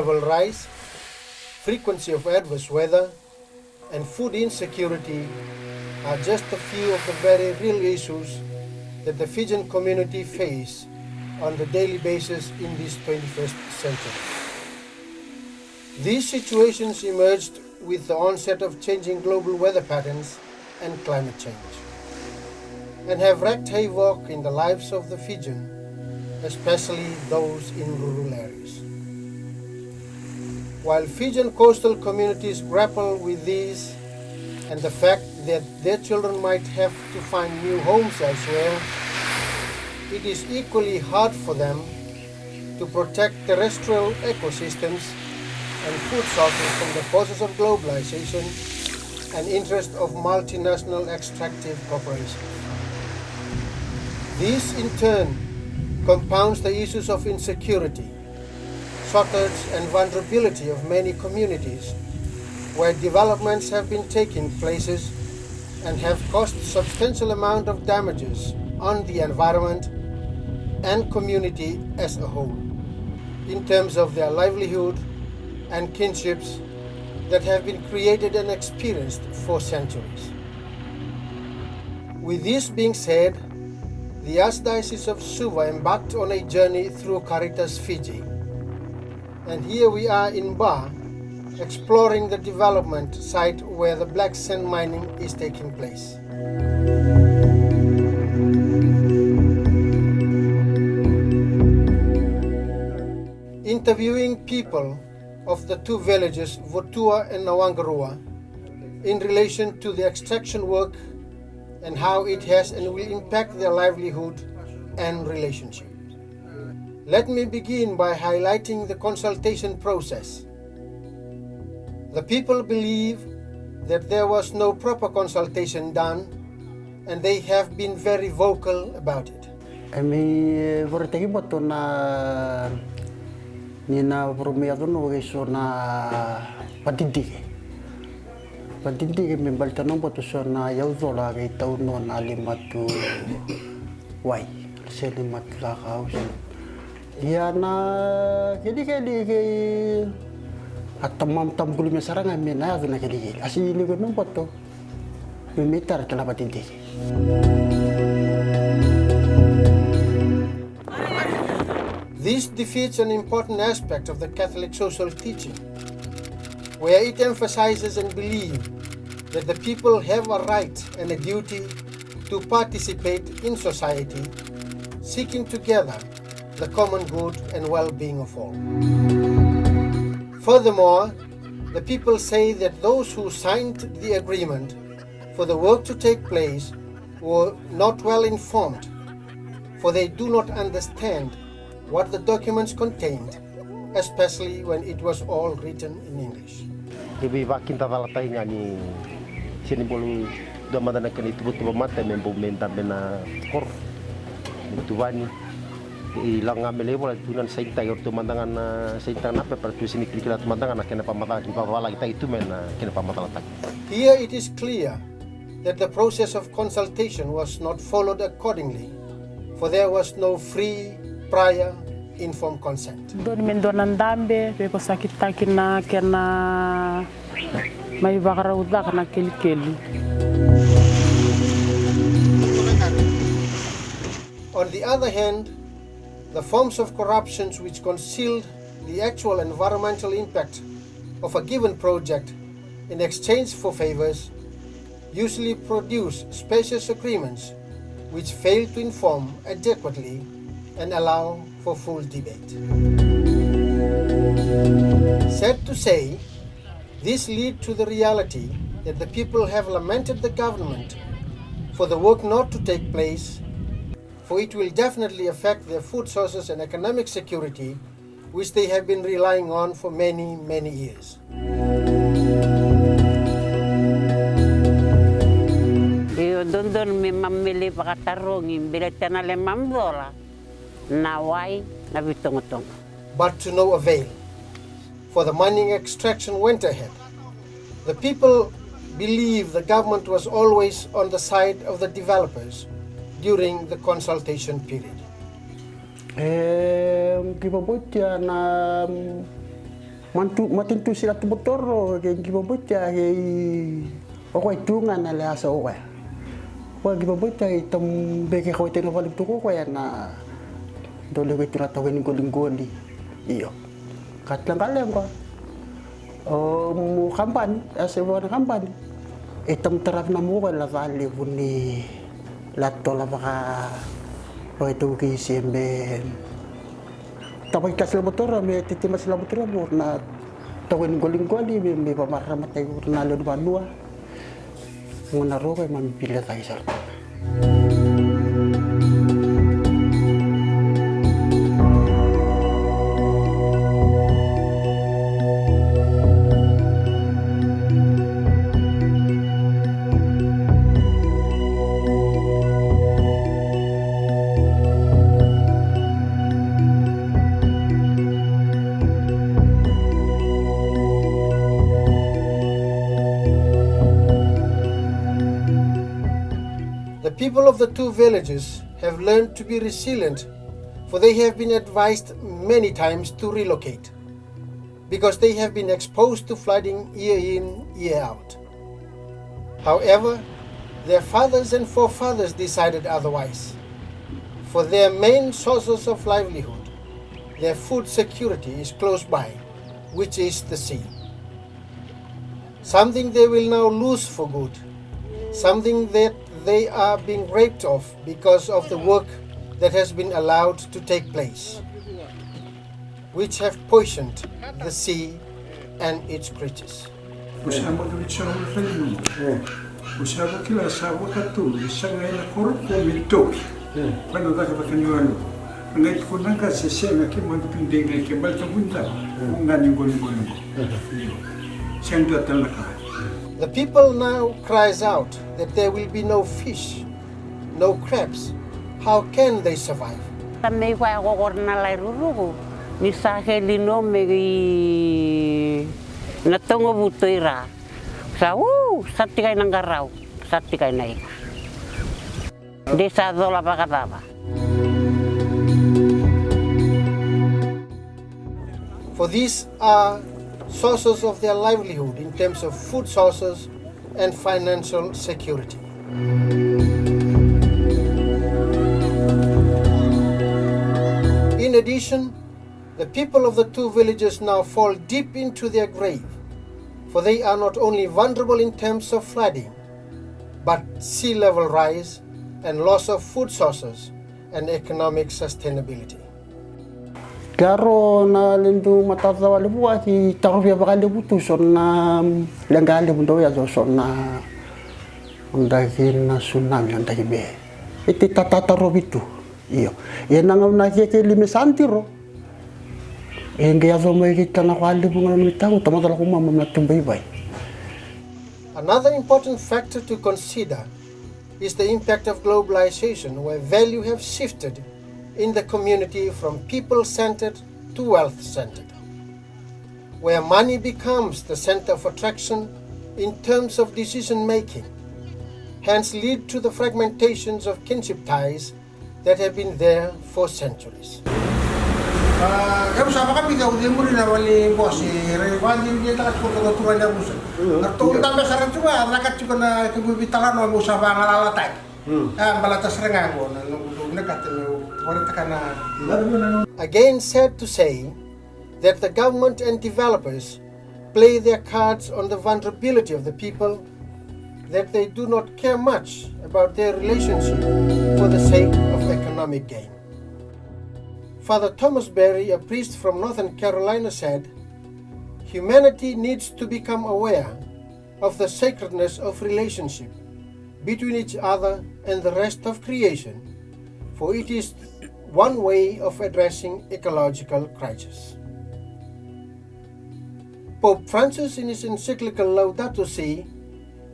level rise, frequency of adverse weather, and food insecurity are just a few of the very real issues that the Fijian community face on the daily basis in this 21st century. These situations emerged with the onset of changing global weather patterns and climate change, and have wreaked havoc in the lives of the Fijian, especially those in rural areas. While Fijian coastal communities grapple with these and the fact that their children might have to find new homes elsewhere, it is equally hard for them to protect terrestrial ecosystems and food sources from the forces of globalization and interest of multinational extractive corporations. This in turn compounds the issues of insecurity, shortage and vulnerability of many communities where developments have been taking places and have caused substantial amount of damages on the environment and community as a whole, in terms of their livelihood and kinships that have been created and experienced for centuries. With this being said, the Archdiocese of Suva embarked on a journey through Caritas Fiji, and here we are in Ba, exploring the development site where the black sand mining is taking place. Interviewing people of the two villages, Votua and Nawaqarua, in relation to the extraction work and how it has and will impact their livelihood and relationship. Let me begin by highlighting the consultation process. The people believe that there was no proper consultation done, and they have been very vocal about it. Nina promeado no eso na patindike me baltano boto so na yaudola ke tau no na limatu wai se limatu la causa ya na kedi ke atamam tam gulu me saranga me na na kedi asi ni no boto me metar ke la patindike. This defeats an important aspect of the Catholic social teaching, where it emphasizes and believes that the people have a right and a duty to participate in society, seeking together the common good and well-being of all. Furthermore, the people say that those who signed the agreement for the work to take place were not well informed, for they do not understand what the documents contained, especially when it was all written in English. Ibi vakin tavalatay nga ni sinibolo dumadana kan itu butu mata membo menta bena kor tuani ilang ngamele wala tunan saita yor tumandangan saita na per tu sini klikila tumandangan kena pamata ki pawala kita itu men kena pamata latak. Here it is clear that the process of consultation was not followed accordingly, for there was no free prior informed consent. Don mendonandambe beko sakita kina kena mai bagarauda kana keli. On the other hand, the forms of corruptions which concealed the actual environmental impact of a given project in exchange for favors usually produce specious agreements which fail to inform adequately and allow for full debate. Sad to say, this leads to the reality that the people have lamented the government for the work not to take place, for it will definitely affect their food sources and economic security, which they have been relying on for many, many years. Dondon mi mamili pakatarong biletana le mamdora nawai na bitongotong. But to no avail, for the mining extraction went ahead. The people believe the government was always on the side of the developers during the consultation period. Kipabutia na matuntu sila tumotoro ke gibabuta ke oko itunga na le asa oa wa gibabuta itam beke ko teno valim tuko ko na dole ko tuna tawin golingoli iyo katlang kalem ko mu kampan ase wona kampan itam tarap na mo ko la vale buni latto la baka o itu ki semben tapos kasla motor me titimas la motor na tawin goling-goli me pamaramatay na lod banua muna ro kay mamipila tayo sa The people of the two villages have learned to be resilient, for they have been advised many times to relocate, because they have been exposed to flooding year in, year out. However, their fathers and forefathers decided otherwise. For their main sources of livelihood, their food security is close by, which is the sea. Something they will now lose for good, something that they are being raped of because of the work that has been allowed to take place, which have poisoned the sea and its creatures. Usaba kila sabu katu isanga ina korpo mitoki bado daka bakanyuano ngai kunanga sesena ke mandupinde ngai ke balta bunda ngani ngoni sendu atalaka. The people now cries out that there will be no fish, no crabs. How can they survive? Kami kwa na lai rurugo ni sahe lino megi natongo butoira sa satikai nangarau satikai naik desa dola pakataba. For these are sources of their livelihood in terms of food sources and financial security. In addition, the people of the two villages now fall deep into their grave, for they are not only vulnerable in terms of flooding, but sea level rise and loss of food sources and economic sustainability. Karo na lindu matatawa libu ati tarufia bakali butu sonna lengali bundo ya sonna undakin na tsunami undaki be iti tatata robitu iyo yenanga na keke limisantiro enge yazo mai kita na kwali bunga mitago tamatala kuma mamnatumbai bai. Another important factor to consider is the impact of globalization, where value have shifted in the community from people-centered to wealth-centered, where money becomes the center of attraction in terms of decision-making, hence lead to the fragmentations of kinship ties that have been there for centuries. Kamu sama kami kau dia muri na wali bos rewandi dia tak cukup keturunan dia musa. Ngerti tambah saran juga, rakyat juga na kebu bitalan wa musa bangalala tak. Balata serengan go na nekat Again, sad to say that the government and developers play their cards on the vulnerability of the people, that they do not care much about their relationship for the sake of economic gain. Father Thomas Berry, a priest from Northern Carolina, said, "Humanity needs to become aware of the sacredness of relationship between each other and the rest of creation, for it is one way of addressing ecological crisis." Pope Francis, in his encyclical Laudato Si,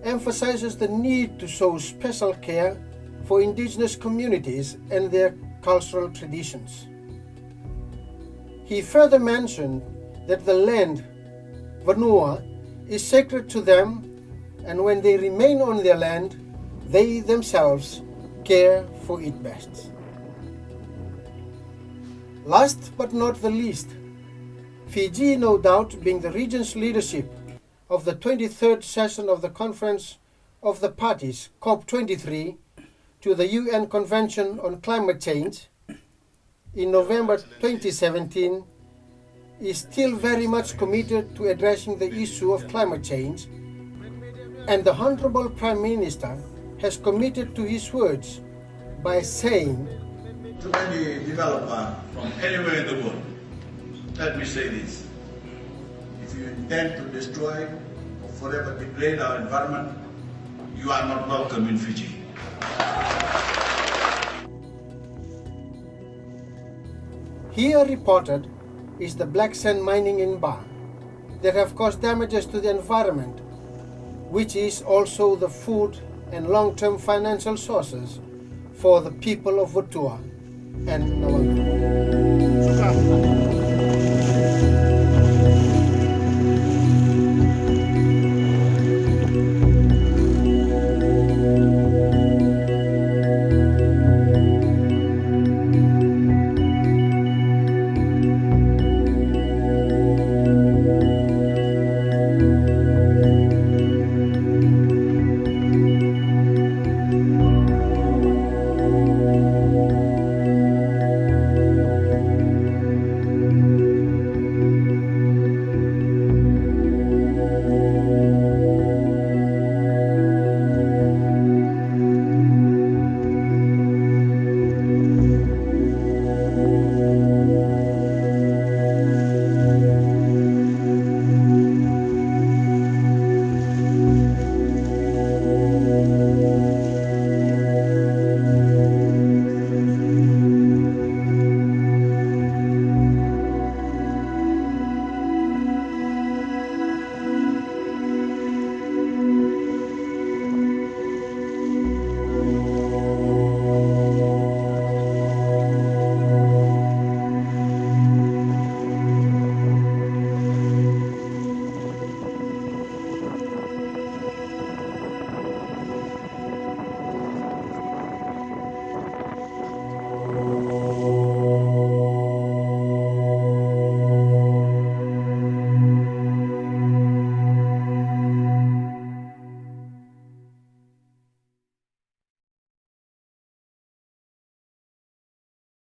emphasizes the need to show special care for indigenous communities and their cultural traditions. He further mentioned that the land, Vanua, is sacred to them, and when they remain on their land, they themselves care for it best. Last but not the least, Fiji, no doubt, being the region's leadership of the 23rd session of the Conference of the Parties, COP23, to the UN Convention on Climate Change in November 2017, is still very much committed to addressing the issue of climate change, and the Honorable Prime Minister has committed to his words by saying, to any developer from anywhere in the world, let me say this: if you intend to destroy or forever degrade our environment, you are not welcome in Fiji. Here reported is the black sand mining in Ba that have caused damages to the environment, which is also the food and long-term financial sources for the people of Votua and Nawaqarua.